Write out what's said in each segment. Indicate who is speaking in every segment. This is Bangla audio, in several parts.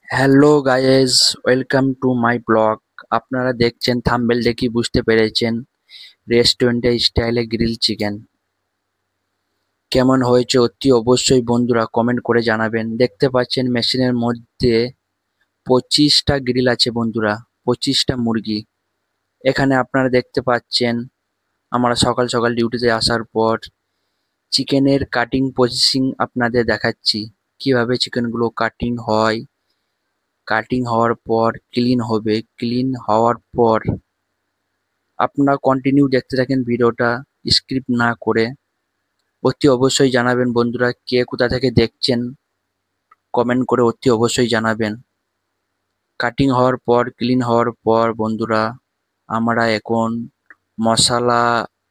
Speaker 1: Hello guys, welcome to my blog. আপনারা দেখছেন থাম্বনেল দেখি বুঝতে পেরেছেন রেস্টুরেন্টের স্টাইলে গ্রিল চিকেন কেমন হয়েছে অতি অবশ্যই বন্ধুরা কমেন্ট করে জানাবেন। দেখতে পাচ্ছেন মেশিনের মধ্যে 25টা গ্রিল আছে বন্ধুরা, 25টা মুরগি। এখানে আপনারা দেখতে পাচ্ছেন আমরা সকাল সকাল ডিউটিতে আসার পর চিকেনের কাটিং প্রসেসিং আপনাদের দেখাচ্ছি, কিভাবে চিকেনগুলো কাটিং হয়। কাটিং হওয়ার পর ক্লিন হবে, ক্লিন হওয়ার পর আপনারা কন্টিনিউ দেখতে থাকেন ভিডিওটা, স্ক্রিপ্ট না করে। অতি অবশ্যই জানাবেন বন্ধুরা কে কোথা থেকে দেখছেন, কমেন্ট করে অতি অবশ্যই জানাবেন। কাটিং হওয়ার পর ক্লিন হওয়ার পর বন্ধুরা আমরা এখন মশলা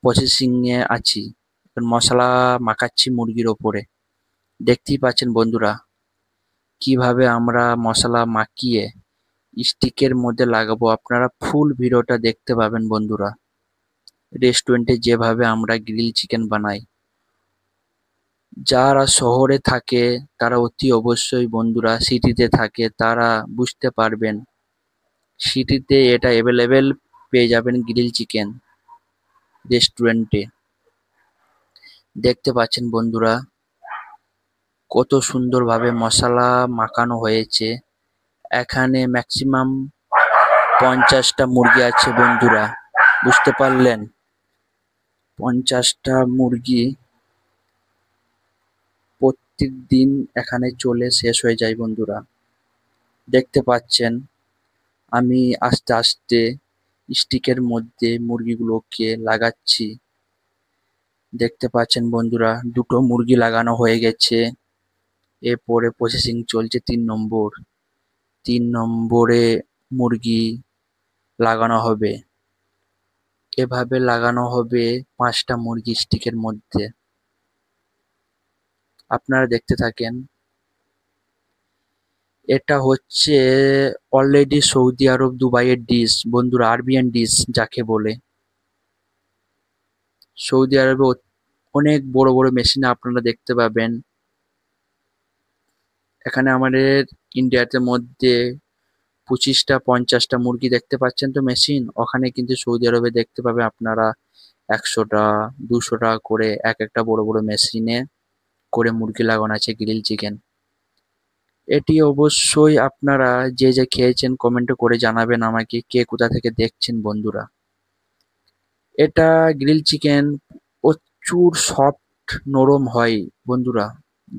Speaker 1: প্রসেসিং এ আছি। এখন মশলা মাখাচ্ছি মুরগির ওপরে। দেখতেই পাচ্ছেন বন্ধুরা কিভাবে আমরা মশলা মাখিয়ে স্টিকের মধ্যে লাগাবো। আপনারা ফুল ভিডিওটা দেখতে পাবেন বন্ধুরা। রেস্টুরেন্টে যেভাবে আমরা গ্রিল চিকেন বানাই, যারা শহরে থাকে তারা অতি অবশ্যই বন্ধুরা, সিটিতে থাকে তারা বুঝতে পারবেন। সিটিতে এটা অ্যাভেলেবেল পেয়ে যাবেন গ্রিল চিকেন রেস্টুরেন্টে। দেখতে পাচ্ছেন বন্ধুরা কত সুন্দরভাবে মশলা মাখানো হয়েছে। এখানে ম্যাক্সিমাম 50টা মুরগি আছে বন্ধুরা, বুঝতে পারলেন? 50টা মুরগি প্রত্যেক দিন এখানে চলে শেষ হয়ে যায় বন্ধুরা। দেখতে পাচ্ছেন আমি আস্তে আস্তে স্টিকের মধ্যে মুরগিগুলোকে লাগাচ্ছি। দেখতে পাচ্ছেন বন্ধুরা দুটো মুরগি লাগানো হয়ে গেছে। এরপরে প্রসেসিং চলছে 3 নম্বর। 3 নম্বরে মুরগি লাগানো হবে। এভাবে লাগানো হবে 5টা মুরগি স্টিকের মধ্যে। আপনারা দেখতে থাকেন। এটা হচ্ছে অলরেডি সৌদি আরব দুবাইয়ের ডিশ বন্ধুরা, আরবিয়ান ডিশ যাকে বলে। সৌদি আরবে অনেক বড় বড় মেশিনে আপনারা দেখতে পাবেন। এখানে আমাদের ইন্ডিয়াতে মধ্যে 25টা 50টা মুরগি দেখতে পাচ্ছেন তো মেশিন, ওখানে কিন্তু সৌদি আরবে দেখতে পাবে আপনারা 100টা 200টা করে এক একটা বড় বড় মেশিনে করে মুরগি লাগানো আছে গ্রিল চিকেন। এটি অবশ্যই আপনারা যে যে খেয়েছেন কমেন্টে করে জানাবেন আমাকে কে কোথা থেকে দেখছেন বন্ধুরা। এটা গ্রিল চিকেন প্রচুর সফট নরম হয় বন্ধুরা।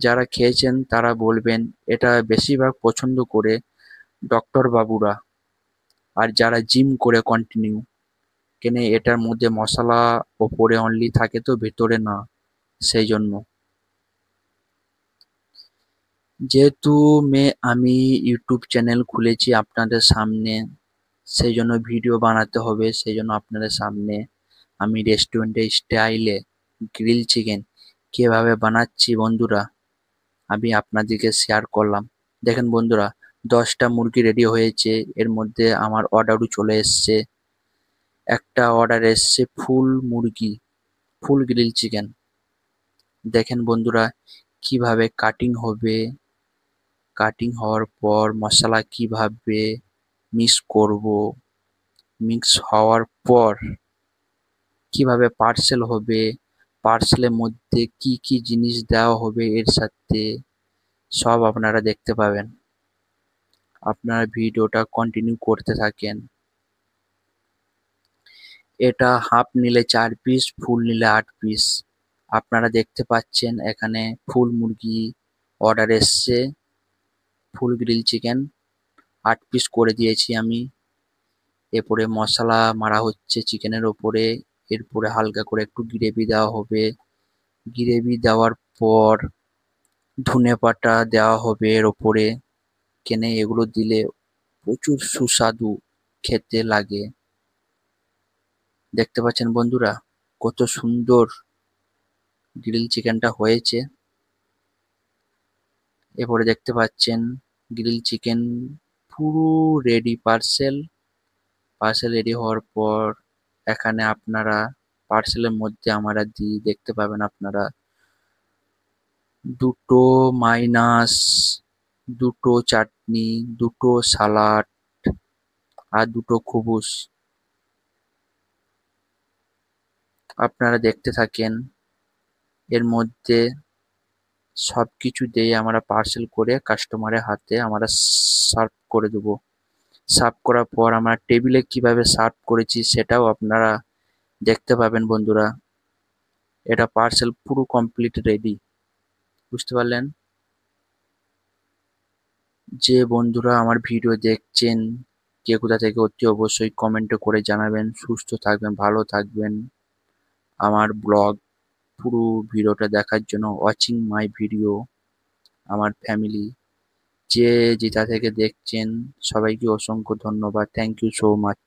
Speaker 1: যারা খেয়েছেন তারা বলবেন এটা বেশিরভাগ পছন্দ করে ডক্টর বাবুরা, আর যারা জিম করে কন্টিনিউ। কেন এটার মধ্যে মশলা ওপরে অনলি থাকে তো ভেতরে না, সেই জন্য। যেহেতু আমি ইউটিউব চ্যানেল খুলেছি আপনাদের সামনে, সেই জন্য ভিডিও বানাতে হবে। সেই জন্য আপনাদের সামনে আমি রেস্টুরেন্টের স্টাইলে গ্রিল চিকেন কিভাবে বানাচ্ছি বন্ধুরা আমি আপনাদেরকে শেয়ার করলাম। দেখেন বন্ধুরা 10টা মুরগি রেডি হয়েছে। এর মধ্যে আমার অর্ডারও চলে এসছে। একটা অর্ডার এসছে ফুল মুরগি, ফুল গ্রিল চিকেন। দেখেন বন্ধুরা কিভাবে কাটিং হবে। কাটিং হওয়ার পর মশলা কিভাবে মিক্স করব, মিক্স হওয়ার পর কিভাবে পার্সেল হবে, পার্সেলের মধ্যে কি কি জিনিস দেওয়া হবে এর সাথে, সব আপনারা দেখতে পাবেন। আপনারা ভিডিওটা কন্টিনিউ করতে থাকেন। এটা হাফ নিলে 4 পিস, ফুল নিলে 8 পিস। আপনারা দেখতে পাচ্ছেন এখানে ফুল মুরগি অর্ডার এসছে, ফুল গ্রিল চিকেন 8 পিস করে দিয়েছি আমি। এরপরে মশলা মারা হচ্ছে চিকেনের ওপরে। এরপরে হালকা করে একটু গ্রেভি দেওয়া হবে। গ্রেভি দেওয়ার পর ধনেপাতা দেওয়া হবে এর ওপরে। কেনে এগুলো দিলে প্রচুর সুস্বাদু খেতে লাগে। দেখতে পাচ্ছেন বন্ধুরা কত সুন্দর গ্রিল চিকেনটা হয়েছে। এরপরে দেখতে পাচ্ছেন গ্রিল চিকেন পুরো রেডি। পার্সেল রেডি হওয়ার পর এখানে আপনারা পার্সেলের মধ্যে আমরা দিই, দেখতে পাবেন আপনারা দুটো মাইনাস, দুটো চাটনি, দুটো সালাড আর দুটো খুবুস। আপনারা দেখতে থাকেন। এর মধ্যে সবকিছু দিয়ে আমরা পার্সেল করে কাস্টমারের হাতে আমরা সার্ভ করে দেবো। সার্ভ করার পর আমরা টেবিলে কিভাবে সার্ভ করেছি সেটাও আপনারা দেখতে পাবেন বন্ধুরা। এটা পার্সেল পুরো কমপ্লিট রেডি। বুঝতে পারলেন? যে বন্ধুরা আমার ভিডিও দেখছেন, কে কোথা থেকে অতি অবশ্যই কমেন্টে করে জানাবেন। সুস্থ থাকবেন, ভালো থাকবেন। আমার ব্লগ পুরো ভিডিওটা দেখার জন্য ওয়াচিং মাই ভিডিও, আমার ফ্যামিলি যে যেটা থেকে দেখছেন সবাইকে অসংখ্য ধন্যবাদ। Thank you so much.